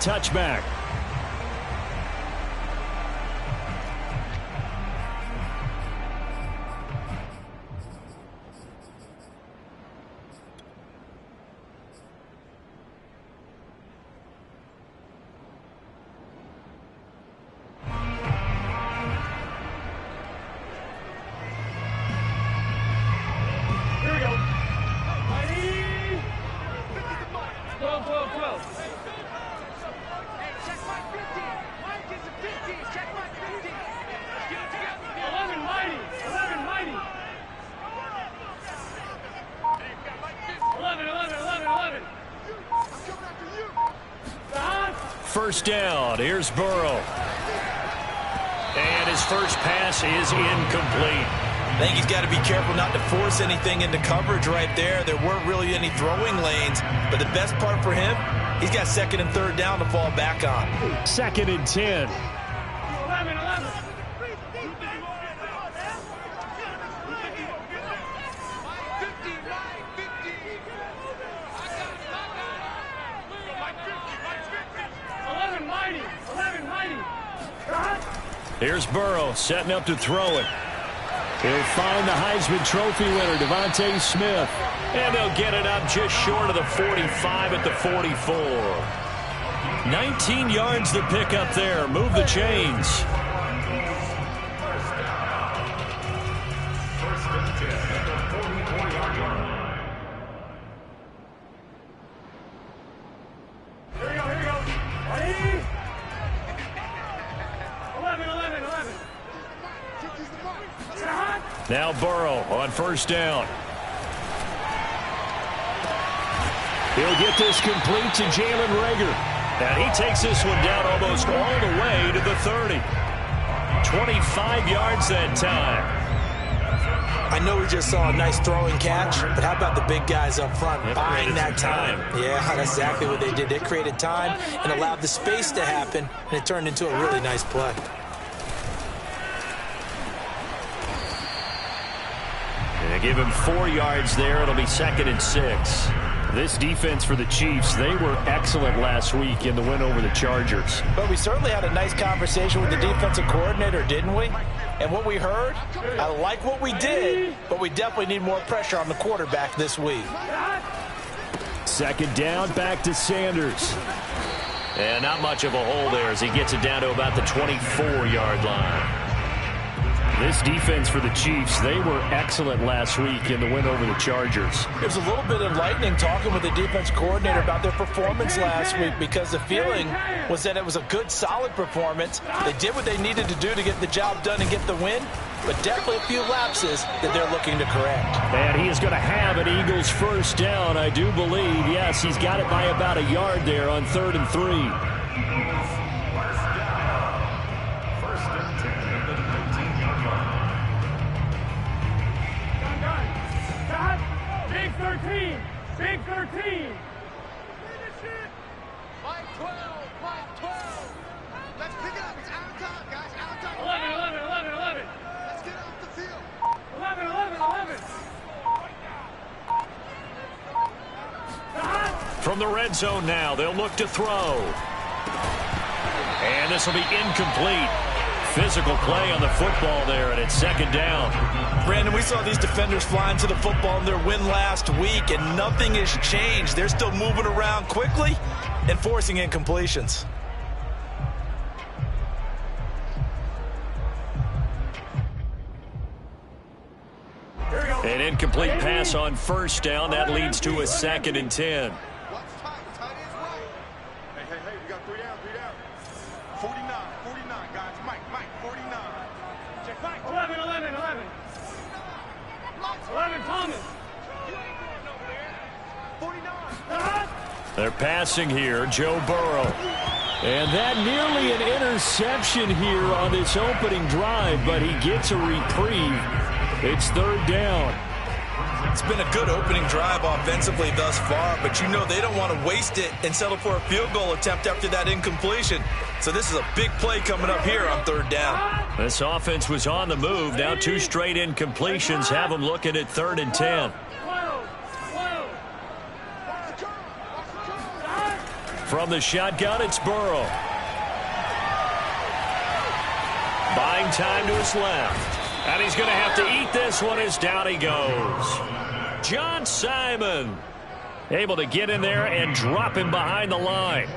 touchback. First down. Here's Burrow. And his first pass is incomplete. I think he's got to be careful not to force anything into coverage right there. There weren't really any throwing lanes. But the best part for him, he's got second and third down to fall back on. 2nd and 10. 11. Here's Burrow setting up to throw it. He'll find the Heisman Trophy winner, Devontae Smith. And they'll get it up just short of the 45 at the 44. 19 yards to pick up there. Move the chains. Now Burrow on first down. He'll get this complete to Jalen Reagor. And he takes this one down almost all the way to the 30. 25 yards that time. I know we just saw a nice throwing catch, but how about the big guys up front buying that time? Yeah, that's exactly what they did. They created time and allowed the space to happen, and it turned into a really nice play. They give him 4 yards there. It'll be 2nd and 6. This defense for the Chiefs, they were excellent last week in the win over the Chargers. But we certainly had a nice conversation with the defensive coordinator, didn't we? And what we heard, I like what we did, but we definitely need more pressure on the quarterback this week. 2nd down, back to Sanders. And not much of a hole there as he gets it down to about the 24-yard line. This defense for the Chiefs, they were excellent last week in the win over the Chargers. It was a little bit enlightening talking with the defense coordinator about their performance last week because the feeling was that it was a good, solid performance. They did what they needed to do to get the job done and get the win, but definitely a few lapses that they're looking to correct. And he is going to have an Eagles first down, I do believe. Yes, he's got it by about a yard there on 3rd and 3. Big 13. Mike 12. Let's pick it up. It's out of time, guys. Out of time. 11. Let's get off the field. 11. From the red zone now, they'll look to throw. And this will be incomplete. Physical play on the football there, and it's 2nd down. Brandon, we saw these defenders flying to the football in their win last week, and nothing has changed. They're still moving around quickly and forcing incompletions. An incomplete pass on first down. That leads to a 2nd and 10. Hey, we got 3 down. 49, guys. Mike, 49. Check Mike. 11. 11, Thomas. You ain't going nowhere. 49. They're passing here, Joe Burrow. And that nearly an interception here on this opening drive, but he gets a reprieve. It's 3rd down. It's been a good opening drive offensively thus far, but you know they don't want to waste it and settle for a field goal attempt after that incompletion. So this is a big play coming up here on 3rd down. This offense was on the move. Now 2 straight incompletions have them looking at 3rd and 10. From the shotgun, it's Burrow. Buying time to his left. And he's going to have to eat this one as down he goes. John Simon able to get in there and drop him behind the line.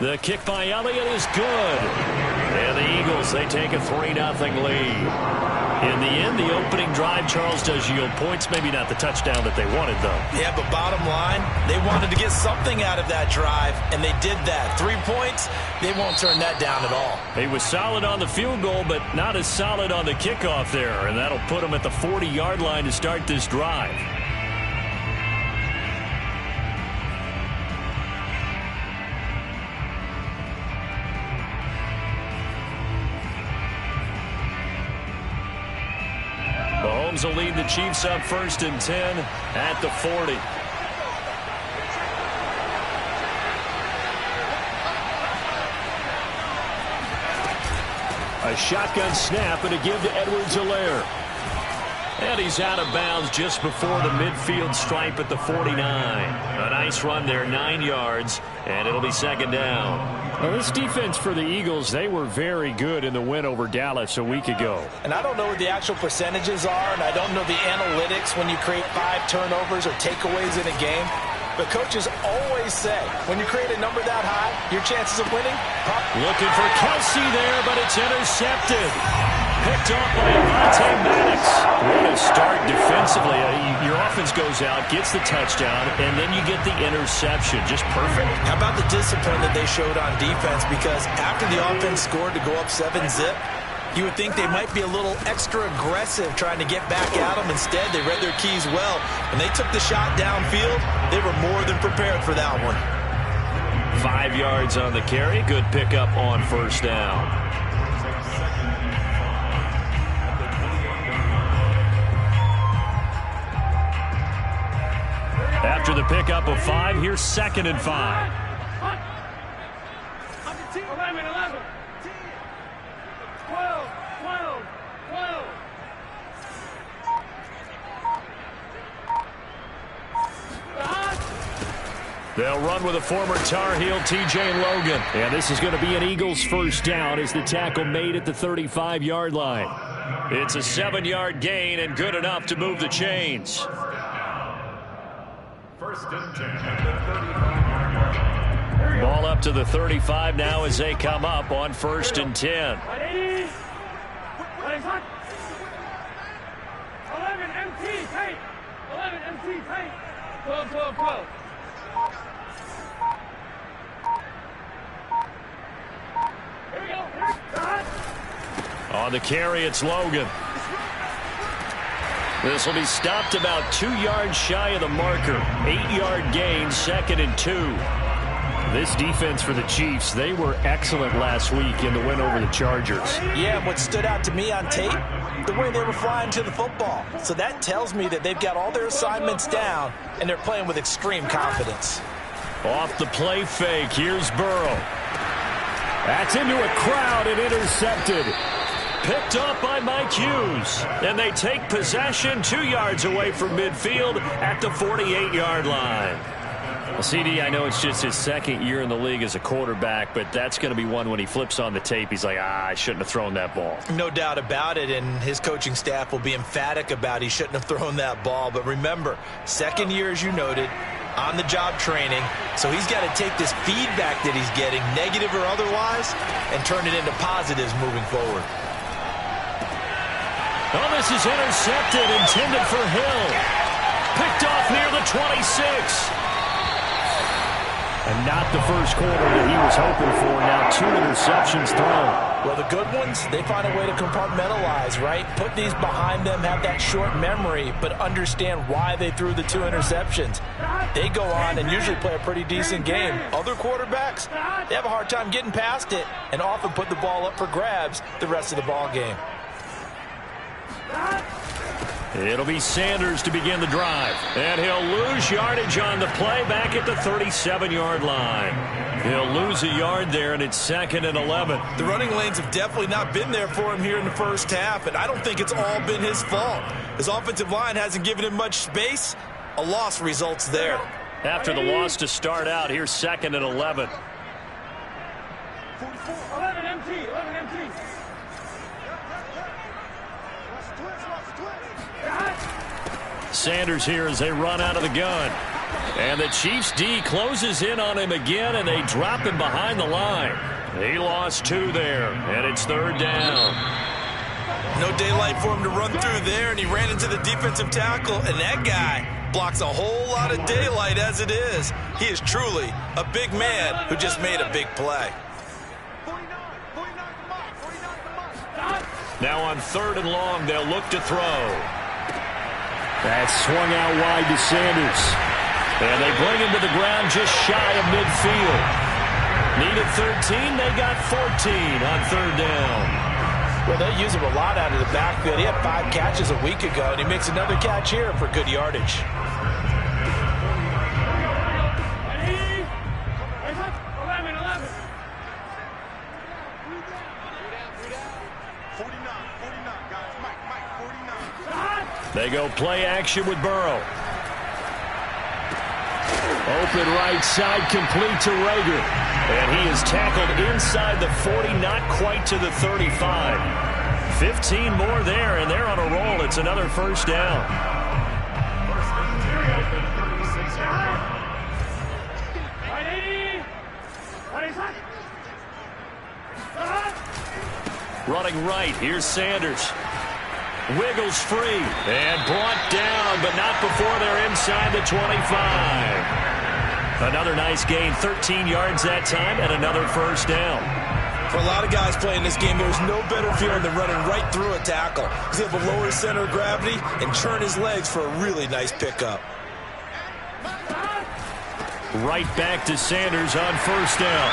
The kick by Elliott is good. And the Eagles, they take a 3-0 lead. In the end, the opening drive, Charles, does yield points. Maybe not the touchdown that they wanted, though. Yeah, but bottom line, they wanted to get something out of that drive, and they did that. 3 points, they won't turn that down at all. He was solid on the field goal, but not as solid on the kickoff there, and that'll put him at the 40-yard line to start this drive. Mahomes will lead the Chiefs up 1st and 10 at the 40. A shotgun snap and a give to Edwards-Helaire. And he's out of bounds just before the midfield stripe at the 49. A nice run there, 9 yards, and it'll be 2nd down. Well, this defense for the Eagles, they were very good in the win over Dallas a week ago. And I don't know what the actual percentages are, and I don't know the analytics when you create 5 turnovers or takeaways in a game. But coaches always say, when you create a number that high, your chances of winning. Looking for Kelsey there, but it's intercepted. Picked off by Avonte Maddox. What a start defensively. Your offense goes out, gets the touchdown, and then you get the interception. Just perfect. How about the discipline that they showed on defense? Because after the offense scored to go up 7-zip, you would think they might be a little extra aggressive trying to get back at them. Instead, they read their keys well. When they took the shot downfield, they were more than prepared for that one. 5 yards on the carry. Good pickup on 1st down. After the pickup of 5, here's 2nd and 5. 11. 12. They'll run with a former Tar Heel, T.J. Logan. And this is going to be an Eagles 1st down as the tackle made at the 35-yard line. It's a 7-yard gain and good enough to move the chains. 1st and 10 at the 35. Ball up to the 35 now as they come up on 1st and 10. 11 MT tight. 11 MT tight. 12. Here we go. On the carry, it's Logan. This will be stopped about 2 yards shy of the marker. 8-yard gain, 2nd and 2. This defense for the Chiefs, they were excellent last week in the win over the Chargers. Yeah, what stood out to me on tape, the way they were flying to the football. So that tells me that they've got all their assignments down, and they're playing with extreme confidence. Off the play fake, here's Burrow. That's into a crowd and intercepted. Picked up by Mike Hughes. And they take possession 2 yards away from midfield at the 48-yard line. Well, CD, I know it's just his 2nd year in the league as a quarterback, but that's going to be one when he flips on the tape, he's like, I shouldn't have thrown that ball. No doubt about it, and his coaching staff will be emphatic about he shouldn't have thrown that ball. But remember, 2nd year, as you noted, on-the-job training, so he's got to take this feedback that he's getting, negative or otherwise, and turn it into positives moving forward. Oh, this is intercepted, intended for Hill. Picked off near the 26. And not the first quarter that he was hoping for. Now 2 interceptions thrown. Well, the good ones, they find a way to compartmentalize, right? Put these behind them, have that short memory, but understand why they threw the 2 interceptions. They go on and usually play a pretty decent game. Other quarterbacks, they have a hard time getting past it and often put the ball up for grabs the rest of the ball game. It'll be Sanders to begin the drive. And he'll lose yardage on the play back at the 37-yard line. He'll lose a yard there, and it's 2nd and 11. The running lanes have definitely not been there for him here in the first half, and I don't think it's all been his fault. His offensive line hasn't given him much space. A loss results there. After the loss to start out, here's 2nd and 11. 11 MT. Sanders here as they run out of the gun. And the Chiefs D closes in on him again, and they drop him behind the line. He lost 2 there, and it's 3rd down. No daylight for him to run through there, and he ran into the defensive tackle, and that guy blocks a whole lot of daylight as it is. He is truly a big man who just made a big play. Now on 3rd and long, they'll look to throw. That's swung out wide to Sanders. And they bring him to the ground just shy of midfield. Needed 13, they got 14 on 3rd down. Well, they use him a lot out of the backfield. He had 5 catches a week ago, and he makes another catch here for good yardage. They go play action with Burrow. Open right side, complete to Rager. And he is tackled inside the 40, not quite to the 35. 15 more there, and they're on a roll. It's another 1st down. Running right, here's Sanders. Wiggles free and brought down, but not before they're inside the 25. Another nice gain, 13 yards that time, and another 1st down. For a lot of guys playing this game, there's no better feeling than running right through a tackle. He's able to lower his center of gravity and turn his legs for a really nice pickup. Right back to Sanders on 1st down.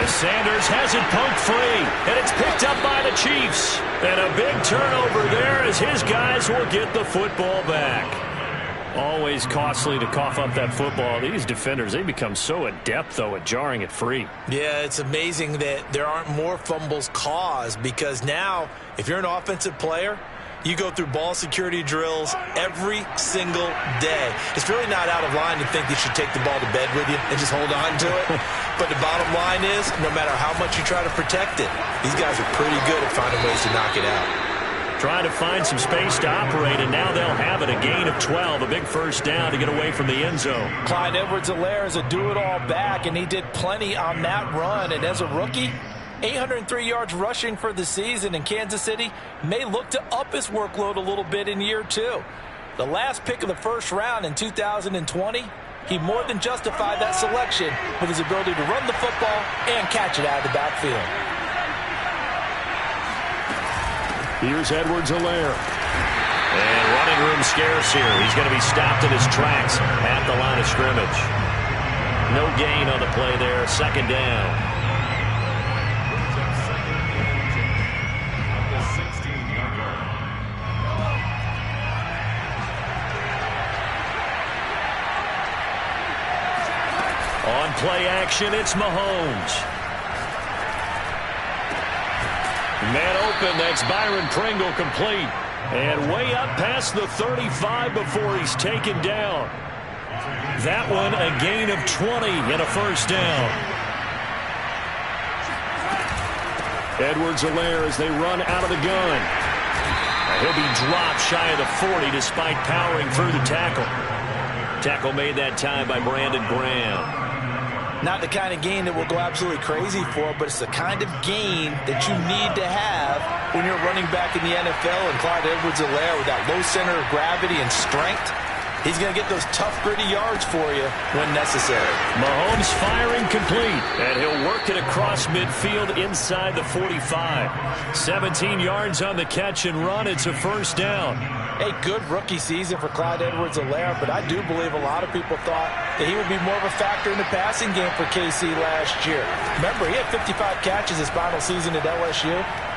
Sanders has it poked free, and it's picked up by the Chiefs. And a big turnover there as his guys will get the football back. Always costly to cough up that football. These defenders, they become so adept, though, at jarring it free. Yeah, it's amazing that there aren't more fumbles caused, because now, if you're an offensive player, you go through ball security drills every single day. It's really not out of line to think you should take the ball to bed with you and just hold on to it. But the bottom line is, no matter how much you try to protect it, these guys are pretty good at finding ways to knock it out. Trying to find some space to operate, and now they'll have it. A gain of 12, a big 1st down to get away from the end zone. Clyde Edwards-Helaire is a do-it-all back, and he did plenty on that run. And as a rookie, 803 yards rushing for the season, in Kansas City may look to up his workload a little bit in year 2. The last pick of the 1st round in 2020, he more than justified that selection with his ability to run the football and catch it out of the backfield. Here's Edwards-Helaire. And running room scarce here. He's going to be stopped in his tracks at the line of scrimmage. No gain on the play there. 2nd down. On play action, it's Mahomes. Man open, that's Byron Pringle complete. And way up past the 35 before he's taken down. That one a gain of 20 and a 1st down. Edwards-Helaire as they run out of the gun. He'll be dropped shy of the 40 despite powering through the tackle. Tackle made that time by Brandon Graham. Not the kind of gain that we'll go absolutely crazy for, but it's the kind of gain that you need to have when you're running back in the NFL. And Clyde Edwards-Helaire, with that low center of gravity and strength, he's going to get those tough, gritty yards for you when necessary. Mahomes firing complete, and he'll work it across midfield inside the 45. 17 yards on the catch and run. It's a 1st down. A good rookie season for Clyde Edwards-Helaire, but I do believe a lot of people thought that he would be more of a factor in the passing game for KC last year. Remember, he had 55 catches his final season at LSU,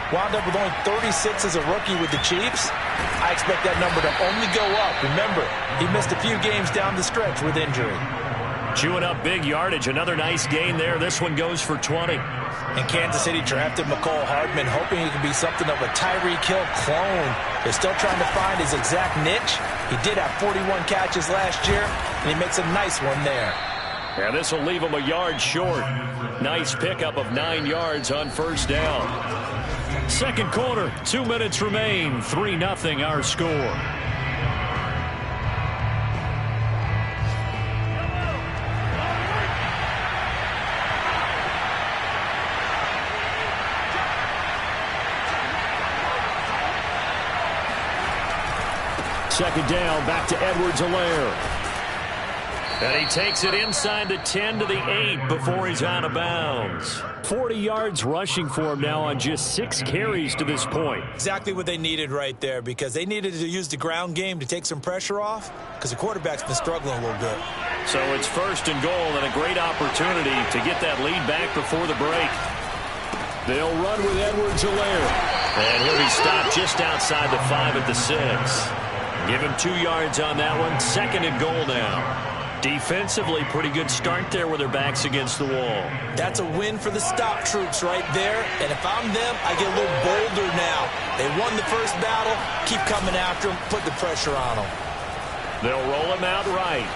wound up with only 36 as a rookie with the Chiefs. I expect that number to only go up. Remember, he missed a few games down the stretch with injury. Chewing up big yardage. Another nice gain there. This one goes for 20. And Kansas City drafted McCole Hardman, hoping he could be something of a Tyreek Hill clone. They're still trying to find his exact niche. He did have 41 catches last year, and he makes a nice one there. And this will leave him a yard short. Nice pickup of 9 yards on first down. Second quarter, 2 minutes remain. 3-0 our score. Second down, back to Edwards-Helaire. And he takes it inside the 10 to the 8 before he's out of bounds. 40 yards rushing for him now on just 6 carries to this point. Exactly what they needed right there, because they needed to use the ground game to take some pressure off, because the quarterback's been struggling a little bit. So it's first and goal and a great opportunity to get that lead back before the break. They'll run with Edwards-Helaire. And he'll be stopped just outside the 5 at the 6. Give him 2 yards on that one. Second and goal now. Defensively, pretty good start there with their backs against the wall. That's a win for the stop troops right there. And if I'm them, I get a little bolder now. They won the first battle. Keep coming after them. Put the pressure on them. They'll roll him out right.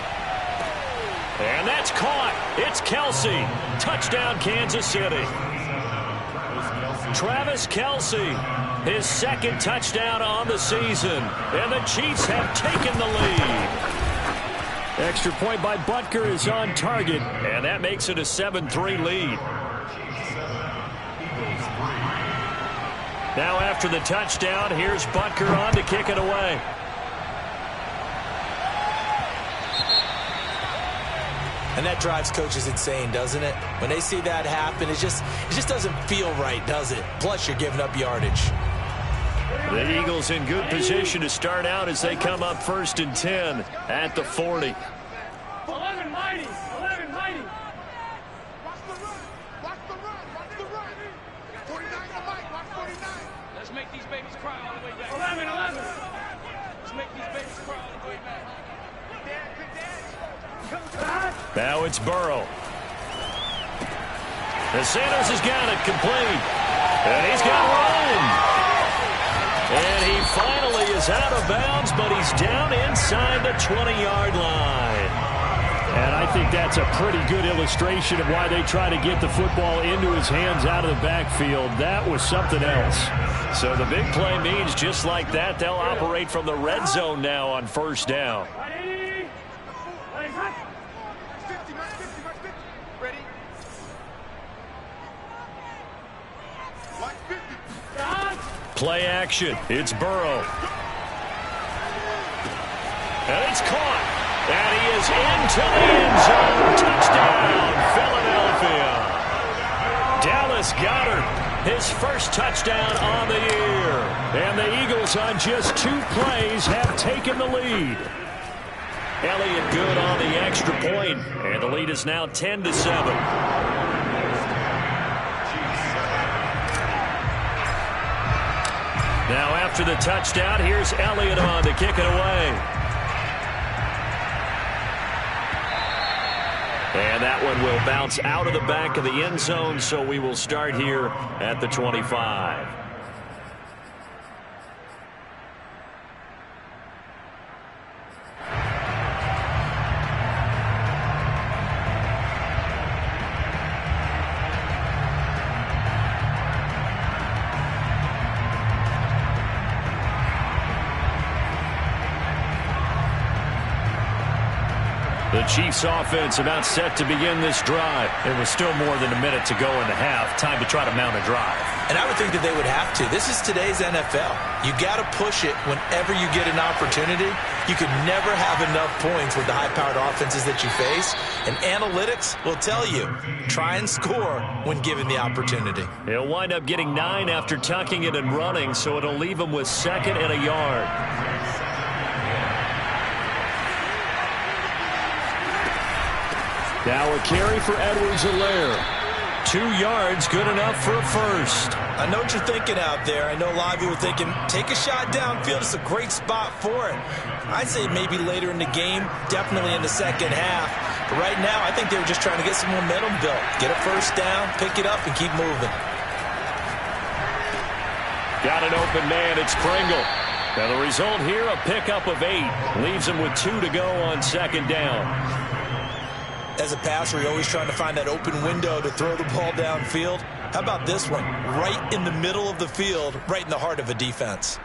And that's caught. It's Kelsey. Touchdown, Kansas City. Travis Kelsey. His second touchdown on the season. And the Chiefs have taken the lead. Extra point by Butker is on target. And that makes it a 7-3 lead. Now after the touchdown, here's Butker on to kick it away. And that drives coaches insane, doesn't it? When they see that happen, it just doesn't feel right, does it? Plus, you're giving up yardage. The Eagles in good position to start out as they come up first and 10 at the 40. 11 mighty. 11 mighty. Watch the run. Watch the run. Watch the run. 49 to Mike. Watch 49. Let's make these babies cry all the way back. 11. Let's make these babies cry all the way back. Now it's Burrow. And Sanders has got it complete. And he's got room. And he finally is out of bounds, but he's down inside the 20-yard line. And I think that's a pretty good illustration of why they try to get the football into his hands out of the backfield. That was something else. So the big play means just like that, they'll operate from the red zone now on first down. Ready? Watch 50. Play action. It's Burrow. And it's caught. And he is into the end zone. Touchdown, Philadelphia. Dallas Goedert, his first touchdown on the year. And the Eagles on just 2 plays have taken the lead. Elliott good on the extra point. And the lead is now 10-7. Now after the touchdown, here's Elliott on to kick it away. And that one will bounce out of the back of the end zone, so we will start here at the 25. The Chiefs offense about set to begin this drive. There was still more than a minute to go in the half. Time to try to mount a drive. And I would think that they would have to. This is today's NFL. You got to push it whenever you get an opportunity. You could never have enough points with the high-powered offenses that you face. And analytics will tell you, try and score when given the opportunity. He'll wind up getting 9 after tucking it and running, so it'll leave him with 2nd and a yard. Now a carry for Edwards-Helaire. 2 yards, good enough for a first. I know what you're thinking out there. I know a lot of you were thinking, take a shot downfield. It's a great spot for it. I'd say maybe later in the game, definitely in the second half. But right now, I think they were just trying to get some momentum built. Get a first down, pick it up, and keep moving. Got an open man. It's Pringle. Now the result here, a pickup of 8. Leaves him with 2 to go on second down. As a passer, you're always trying to find that open window to throw the ball downfield. How about this one? Right in the middle of the field, right in the heart of a defense.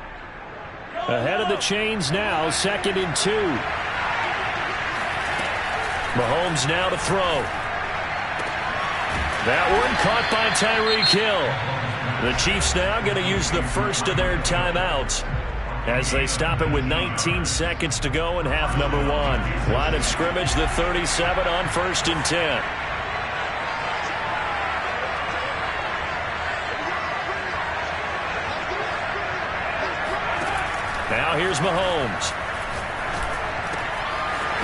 Ahead of the chains now, 2nd and 2. Mahomes now to throw. That one caught by Tyreek Hill. The Chiefs now going to use the first of their timeouts as they stop it with 19 seconds to go in half number 1. Line of scrimmage, the 37 on 1st and 10. Now here's Mahomes.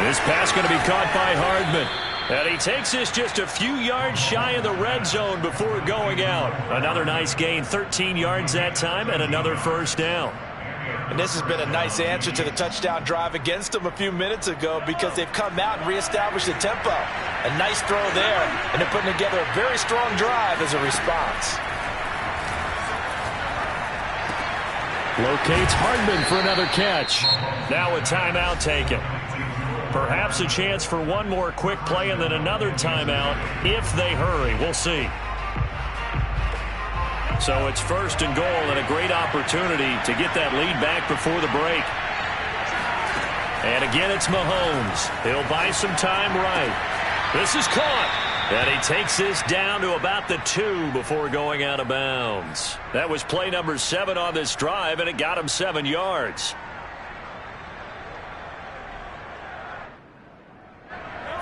This pass going to be caught by Hardman. And he takes this just a few yards shy of the red zone before going out. Another nice gain, 13 yards that time, and another first down. And this has been a nice answer to the touchdown drive against them a few minutes ago because they've come out and reestablished the tempo. A nice throw there, and they're putting together a very strong drive as a response. Locates Hardman for another catch. Now a timeout taken. Perhaps a chance for one more quick play and then another timeout if they hurry. We'll see. So it's 1st and goal and a great opportunity to get that lead back before the break. And again, it's Mahomes. He'll buy some time right. This is caught. And he takes this down to about the 2 before going out of bounds. That was play number 7 on this drive, and it got him 7 yards.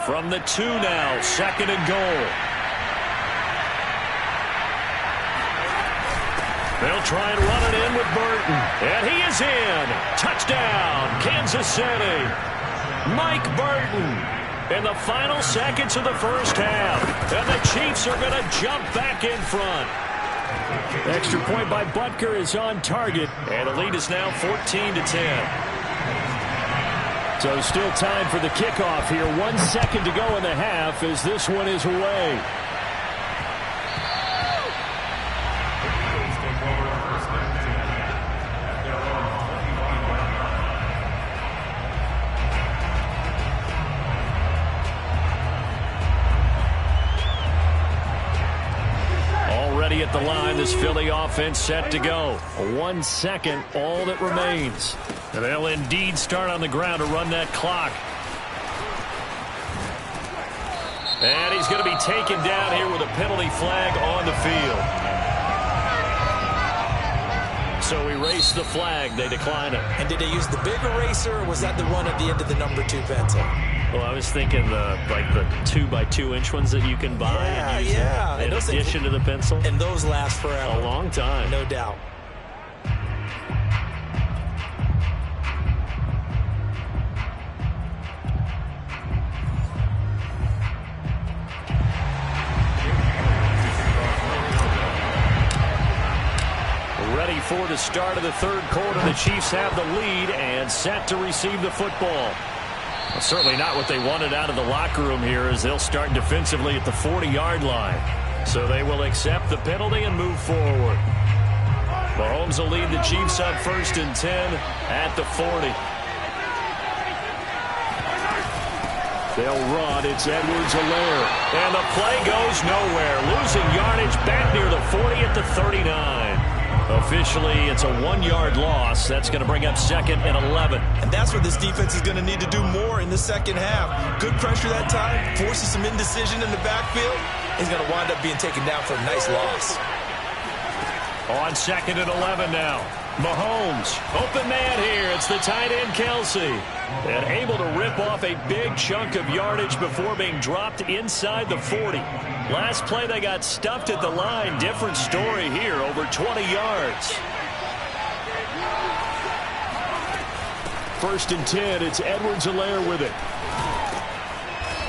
From the 2 now, 2nd and goal. They'll try and run it in with Burton. And he is in. Touchdown, Kansas City. Mike Burton in the final seconds of the first half. And the Chiefs are going to jump back in front. Extra point by Butker is on target. And the lead is now 14-10. So still time for the kickoff here. 1 second to go in the half as this one is away. At the line, this Philly offense set to go. 1 second, all that remains. And they'll indeed start on the ground to run that clock. And he's going to be taken down here with a penalty flag on the field. So erase the flag. They decline it. And did they use the big eraser, or was that the one at the end of the number 2 pencil? Well, I was thinking the 2x2-inch ones that you can buy and use in addition to the pencil. And those last forever. A long time. No doubt. Ready for the start of the 3rd quarter. The Chiefs have the lead and set to receive the football. Well, certainly not what they wanted out of the locker room here as they'll start defensively at the 40-yard line. So they will accept the penalty and move forward. Mahomes will lead the Chiefs on 1st and 10 at the 40. They'll run. It's Edwards-Helaire. And the play goes nowhere. Losing yardage back near the 40 at the 39. Officially, it's a 1-yard loss. That's going to bring up 2nd and 11. And that's what this defense is going to need to do more in the second half. Good pressure that time, forces some indecision in the backfield. He's going to wind up being taken down for a nice loss. On 2nd and 11 now. Mahomes, open man here. It's the tight end, Kelsey. And able to rip off a big chunk of yardage before being dropped inside the 40. Last play, they got stuffed at the line. Different story here, over 20 yards. 1st and 10, it's Edwards-Helaire with it.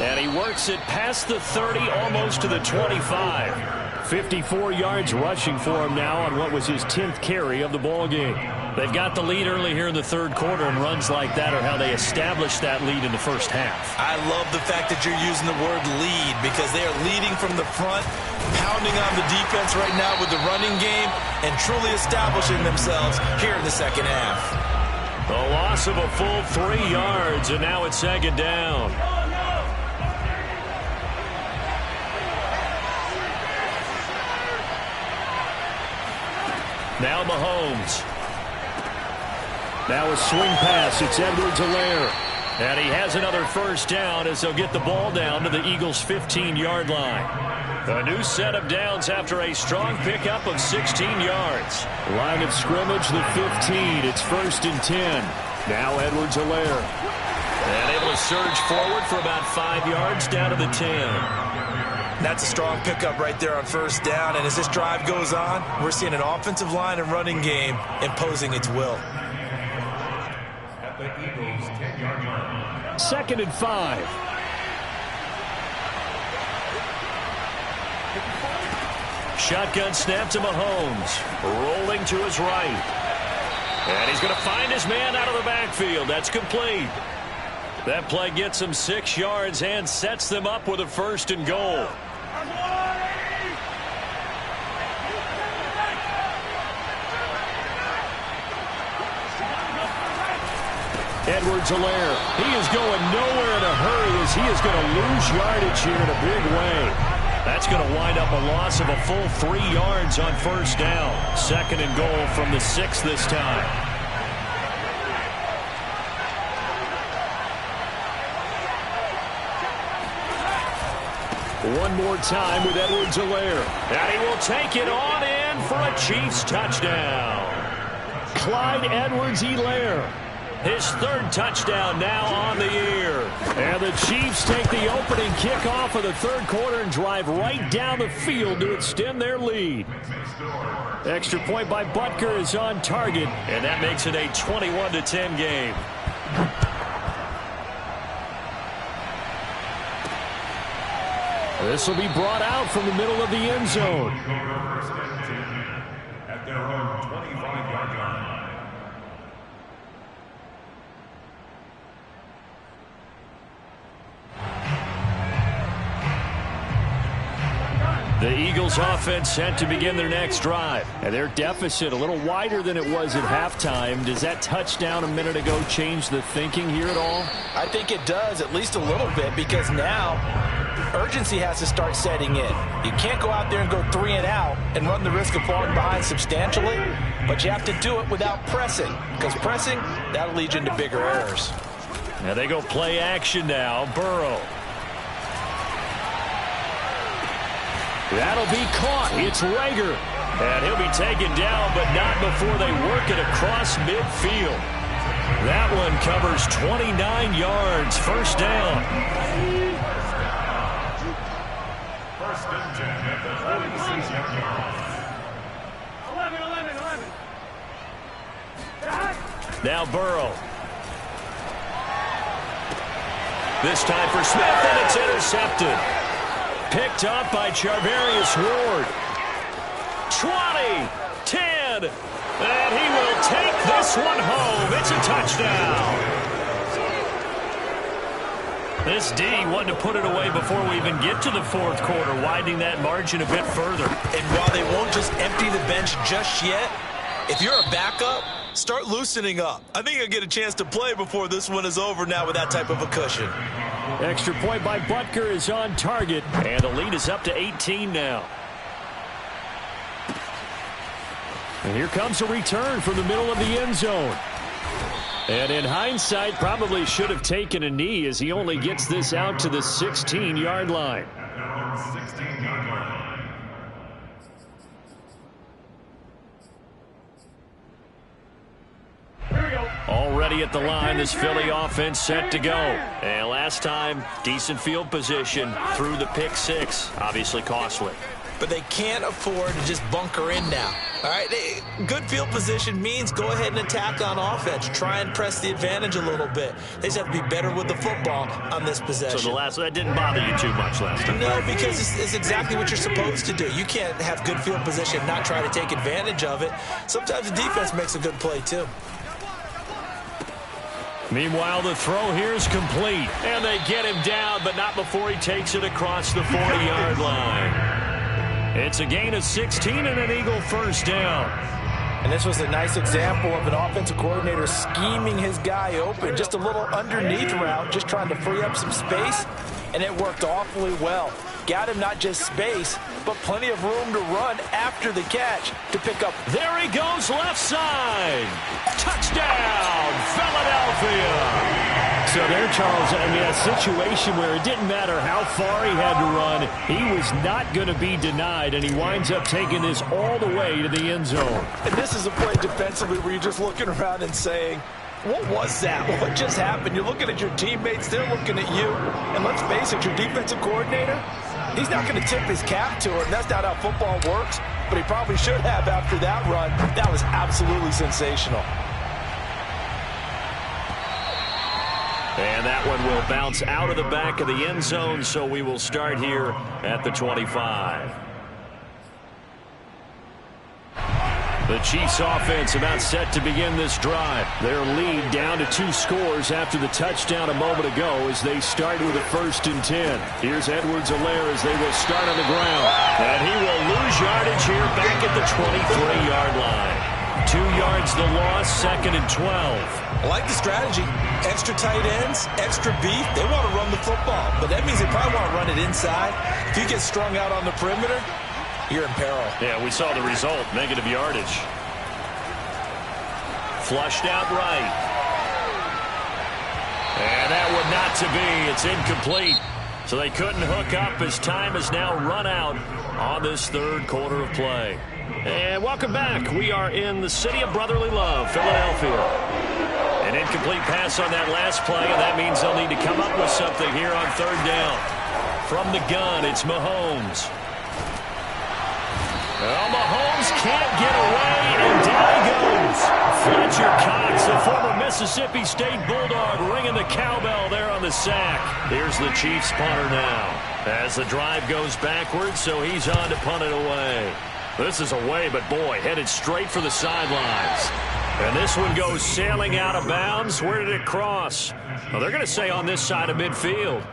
And he works it past the 30, almost to the 25. 54 yards rushing for him now on what was his 10th carry of the ball game. They've got the lead early here in the third quarter, and runs like that are how they established that lead in the first half. I love the fact that you're using the word lead because they are leading from the front, pounding on the defense right now with the running game, and truly establishing themselves here in the second half. A loss of a full 3 yards, and now it's second down. Now Mahomes. Now a swing pass. It's Edwards-Helaire. And he has another first down as they'll get the ball down to the Eagles' 15-yard line. A new set of downs after a strong pickup of 16 yards. Line of scrimmage, the 15. It's 1st and 10. Now Edwards-Helaire. And able to surge forward for about 5 yards down to the 10. That's a strong pickup right there on first down. And as this drive goes on, we're seeing an offensive line and running game imposing its will. At the Eagles' 10-yard line. 2nd and 5. Shotgun snap to Mahomes. Rolling to his right. And he's going to find his man out of the backfield. That's complete. That play gets him 6 yards and sets them up with a 1st and goal. Edwards-Helaire. He is going nowhere in a hurry as he is going to lose yardage here in a big way. That's going to wind up a loss of a full 3 yards on first down. 2nd and goal from the 6 this time. One more time with Edwards-Helaire. And he will take it on in for a Chiefs touchdown. Clyde Edwards-Helaire. His 3rd touchdown now on the year. And the Chiefs take the opening kickoff of the third quarter and drive right down the field to extend their lead. Extra point by Butker is on target. And that makes it a 21-10 game. This will be brought out from the middle of the end zone. At their own 25-yard line. The Eagles offense set to begin their next drive. And their deficit a little wider than it was at halftime. Does that touchdown a minute ago change the thinking here at all? I think it does, at least a little bit, because now urgency has to start setting in. You can't go out there and go 3 and out and run the risk of falling behind substantially, but you have to do it without pressing, because pressing, that'll lead you into bigger errors. Now they go play action now. Burrow. That'll be caught. It's Rager. And he'll be taken down, but not before they work it across midfield. That one covers 29 yards. First down. 1st and 10 at the 46-yard line. 11. Now Burrow. This time for Smith, and it's intercepted. Picked up by Charvarius Ward. 20, 10, and he will take this one home. It's a touchdown. This D wanted to put it away before we even get to the fourth quarter, widening that margin a bit further. And while they won't just empty the bench just yet, if you're a backup, start loosening up. I think you'll get a chance to play before this one is over now with that type of a cushion. Extra point by Butker is on target. And the lead is up to 18 now. And here comes a return from the middle of the end zone. And in hindsight, probably should have taken a knee as he only gets this out to the 16-yard line. At their own 16-yard line. Already at the line, this Philly offense set to go. And last time, decent field position through the pick 6. Obviously costly. But they can't afford to just bunker in now. All right, good field position means go ahead and attack on offense. Try and press the advantage a little bit. They just have to be better with the football on this possession. So that didn't bother you too much last time? No, because it's exactly what you're supposed to do. You can't have good field position and not try to take advantage of it. Sometimes the defense makes a good play, too. Meanwhile, the throw here is complete. And they get him down, but not before he takes it across the 40-yard line. It's a gain of 16 and an Eagle first down. And this was a nice example of an offensive coordinator scheming his guy open. Just a little underneath route, just trying to free up some space, and it worked awfully well. Got him not just space, but plenty of room to run after the catch to pick up. There he goes, left side. Touchdown, Philadelphia. So there, Charles, I mean, a situation where it didn't matter how far he had to run, he was not going to be denied, and he winds up taking this all the way to the end zone. And this is a play defensively where you're just looking around and saying, what was that? What just happened? You're looking at your teammates, they're looking at you. And let's face it, your defensive coordinator, he's not going to tip his cap to it. That's not how football works, but he probably should have after that run. That was absolutely sensational. And that one will bounce out of the back of the end zone, so we will start here at the 25. The Chiefs offense about set to begin this drive. Their lead down to 2 scores after the touchdown a moment ago as they start with a 1st and 10. Here's Edwards-Helaire as they will start on the ground. And he will lose yardage here back at the 23-yard line. 2 yards the loss, 2nd and 12. I like the strategy. Extra tight ends, extra beef. They want to run the football, but that means they probably want to run it inside. If you get strung out on the perimeter, you're in peril. Yeah, we saw the result, negative yardage. Flushed out right. And that would not to be. It's incomplete. So they couldn't hook up as time has now run out on this 3rd quarter of play. And welcome back. We are in the city of brotherly love, Philadelphia. An incomplete pass on that last play, and that means they'll need to come up with something here on 3rd down. From the gun, it's Mahomes. Well, Mahomes can't get away, and down he goes. Fletcher Cox, the former Mississippi State Bulldog, ringing the cowbell there on the sack. Here's the Chiefs punter now. As the drive goes backwards, so he's on to punt it away. This is away, but boy, headed straight for the sidelines. And this one goes sailing out of bounds. Where did it cross? Well, they're going to say on this side of midfield.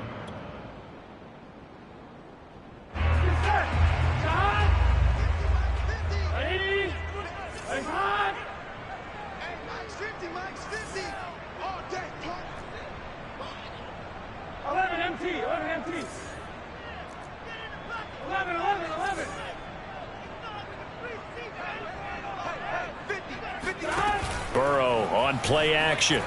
Burrow on play action.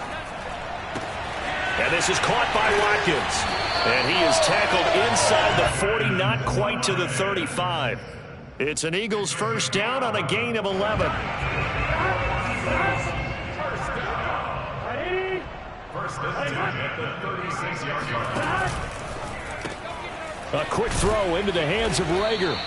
And this is caught by Watkins. And he is tackled inside the 40, not quite to the 35. It's an Eagles first down on a gain of 11. First and 10 at the 36-yard line. A quick throw into the hands of Rager.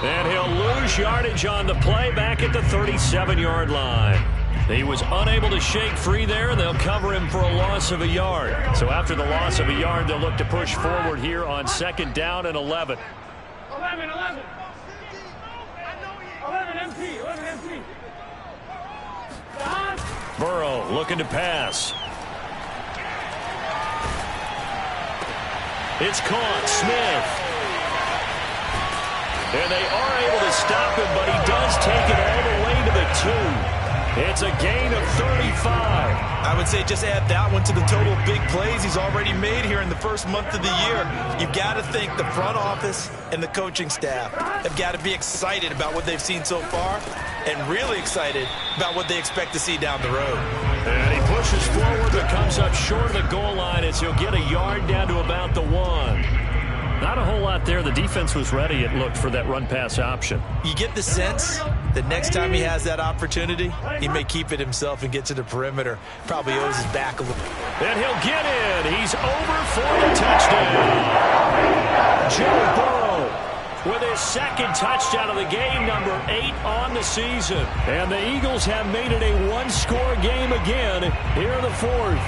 And he'll lose yardage on the play back at the 37-yard line. He was unable to shake free there, and they'll cover him for a loss of a yard. So after the loss of a yard, they'll look to push forward here on 2nd down and 11. 11 MT. Burrow looking to pass. It's caught. Smith. And they are able to stop him, but he does take it all the way to the 2. It's a gain of 35. I would say just add that one to the total big plays he's already made here in the first month of the year. You've got to think the front office and the coaching staff have got to be excited about what they've seen so far and really excited about what they expect to see down the road. And he pushes forward but comes up short of the goal line as he'll get a yard down to about the 1. Not a whole lot there. The defense was ready, it looked, for that run-pass option. You get the sense that next time he has that opportunity, he may keep it himself and get to the perimeter. Probably owes his back a little. And he'll get in. He's over for the touchdown. Joe Burrow with his second touchdown of the game, number 8 on the season. And the Eagles have made it a one-score game again here in the fourth.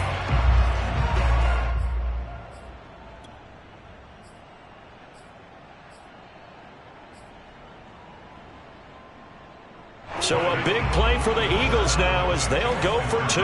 So a big play for the Eagles now as they'll go for 2.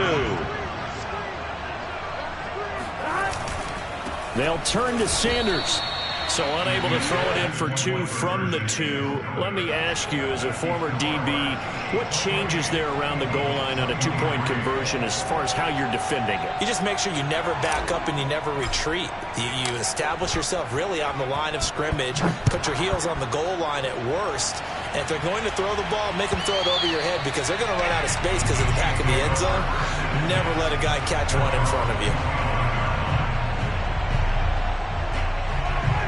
They'll turn to Sanders. So unable to throw it in for 2 from the 2. Let me ask you, as a former DB, what changes there around the goal line on a 2-point conversion as far as how you're defending it? You just make sure you never back up and you never retreat. You establish yourself really on the line of scrimmage, put your heels on the goal line at worst, and if they're going to throw the ball, make them throw it over your head because they're going to run out of space because of the back of the end zone. Never let a guy catch one in front of you.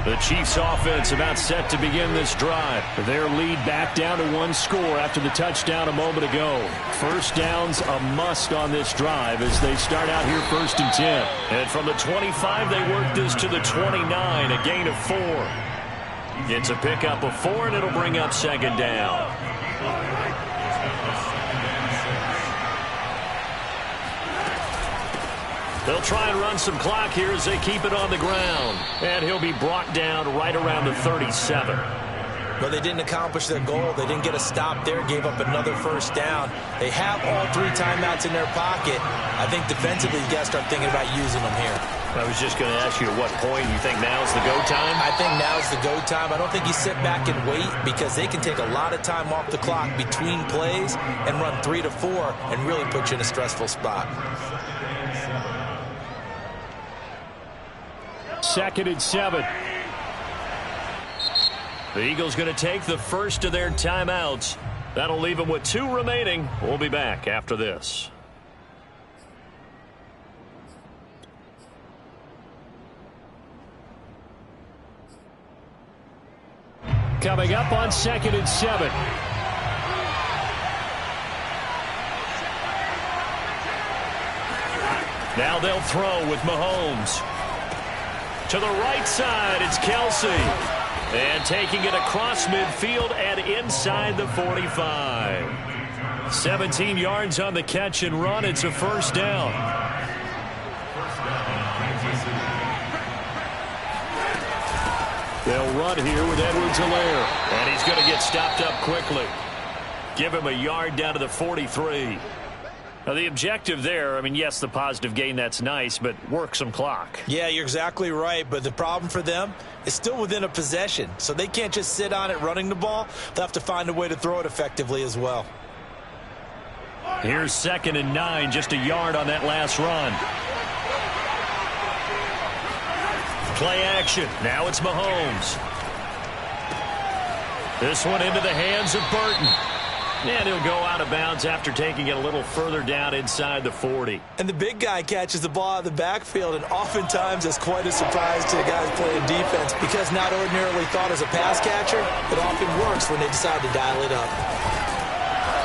The Chiefs offense about set to begin this drive. Their lead back down to 1 score after the touchdown a moment ago. First down's a must on this drive as they start out here 1st and 10. And from the 25, they work this to the 29, a gain of 4. It's a pickup of 4, and it'll bring up 2nd down. They'll try and run some clock here as they keep it on the ground. And he'll be brought down right around the 37. But they didn't accomplish their goal. They didn't get a stop there, gave up another 1st down. They have all 3 timeouts in their pocket. I think defensively you got to start thinking about using them here. I was just going to ask you at what point you think now's the go time? I think now's the go time. I don't think you sit back and wait because they can take a lot of time off the clock between plays and run 3 to 4 and really put you in a stressful spot. 2nd and 7. The Eagles going to take the first of their timeouts. That'll leave them with 2 remaining. We'll be back after this. Coming up on 2nd and 7. Now they'll throw with Mahomes. To the right side, it's Kelsey. And taking it across midfield and inside the 45. 17 yards on the catch and run. It's a 1st down. They'll run here with Edwards-Helaire. And he's going to get stopped up quickly. Give him a yard down to the 43. Now, the objective there, I mean, yes, the positive gain, that's nice, but work some clock. Yeah, you're exactly right, but the problem for them is still within a possession, so they can't just sit on it running the ball. They'll have to find a way to throw it effectively as well. Here's 2nd and 9, just a yard on that last run. Play action. Now it's Mahomes. This one into the hands of Burton. And he'll go out of bounds after taking it a little further down inside the 40. And the big guy catches the ball out of the backfield, and oftentimes it's quite a surprise to the guys playing defense because not ordinarily thought as a pass catcher, it often works when they decide to dial it up.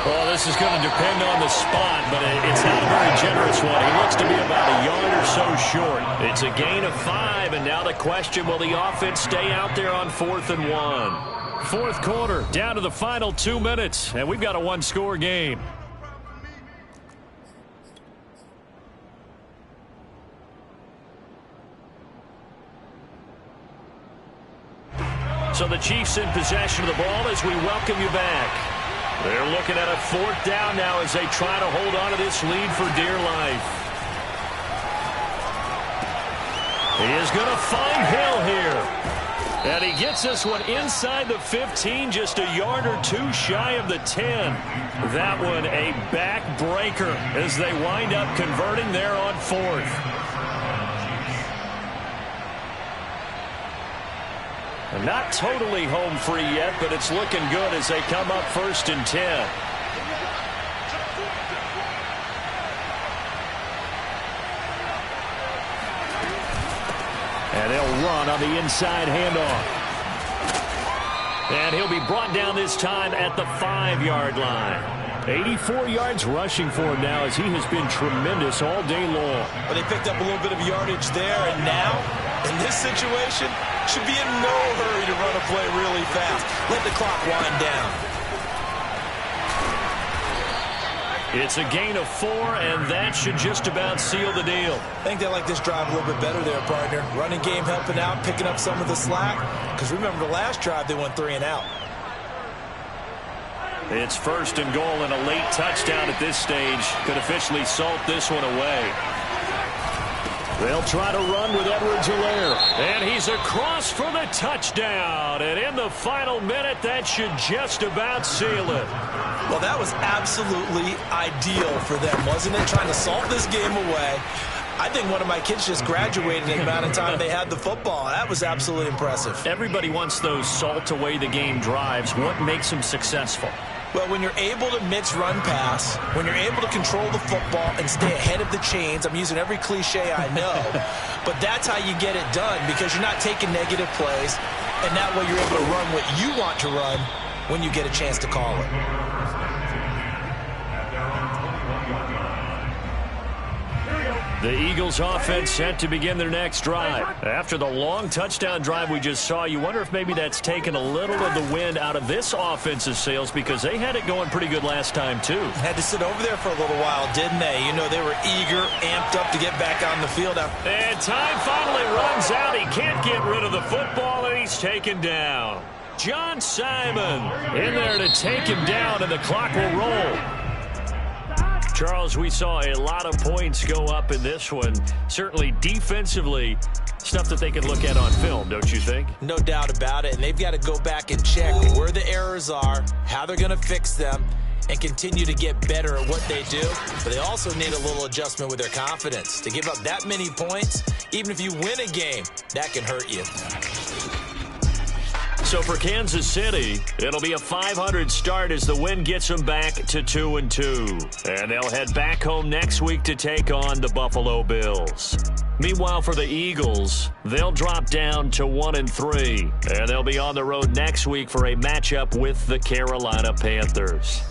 Well, this is going to depend on the spot, but it's not a very generous one. He looks to be about a yard or so short. It's a gain of 5, and now the question, will the offense stay out there on 4th and 1? 4th quarter, down to the final 2 minutes, and we've got a 1-score game. So the Chiefs in possession of the ball as we welcome you back. They're looking at a 4th down now as they try to hold on to this lead for dear life. He is going to find Hill here. And he gets this one inside the 15, just a yard or 2 shy of the 10. That one a backbreaker as they wind up converting there on 4th. Not totally home free yet, but it's looking good as they come up 1st and 10. And they'll run on the inside handoff. And he'll be brought down this time at the 5-yard line. 84 yards rushing for him now as he has been tremendous all day long. Well, they picked up a little bit of yardage there, and now, in this situation, should be in no hurry to run a play really fast. Let the clock wind down. It's a gain of 4, and that should just about seal the deal. I think they like this drive a little bit better there, partner. Running game helping out, picking up some of the slack. Because remember, the last drive, they went 3 and out. It's 1st and goal, and a late touchdown at this stage could officially salt this one away. They'll try to run with Edwards-Helaire. And he's across for the touchdown. And in the final minute, that should just about seal it. Well, that was absolutely ideal for them, wasn't it? Trying to salt this game away. I think one of my kids just graduated in the amount of time they had the football. That was absolutely impressive. Everybody wants those salt-away-the-game drives. What makes them successful? Well, when you're able to mix run-pass, when you're able to control the football and stay ahead of the chains, I'm using every cliche I know, but that's how you get it done because you're not taking negative plays, and that way you're able to run what you want to run when you get a chance to call it. The Eagles offense set to begin their next drive. After the long touchdown drive we just saw, you wonder if maybe that's taken a little of the wind out of this offense's sails because they had it going pretty good last time too. Had to sit over there for a little while, didn't they? You know, they were eager, amped up to get back on the field. And time finally runs out. He can't get rid of the football, and he's taken down. John Simon in there to take him down, and the clock will roll. Charles, we saw a lot of points go up in this one. Certainly defensively, stuff that they can look at on film, don't you think? No doubt about it. And they've got to go back and check where the errors are, how they're going to fix them, and continue to get better at what they do. But they also need a little adjustment with their confidence. To give up that many points, even if you win a game, that can hurt you. So for Kansas City, it'll be a .500 start as the win gets them back to 2-2. And they'll head back home next week to take on the Buffalo Bills. Meanwhile, for the Eagles, they'll drop down to 1-3. And they'll be on the road next week for a matchup with the Carolina Panthers.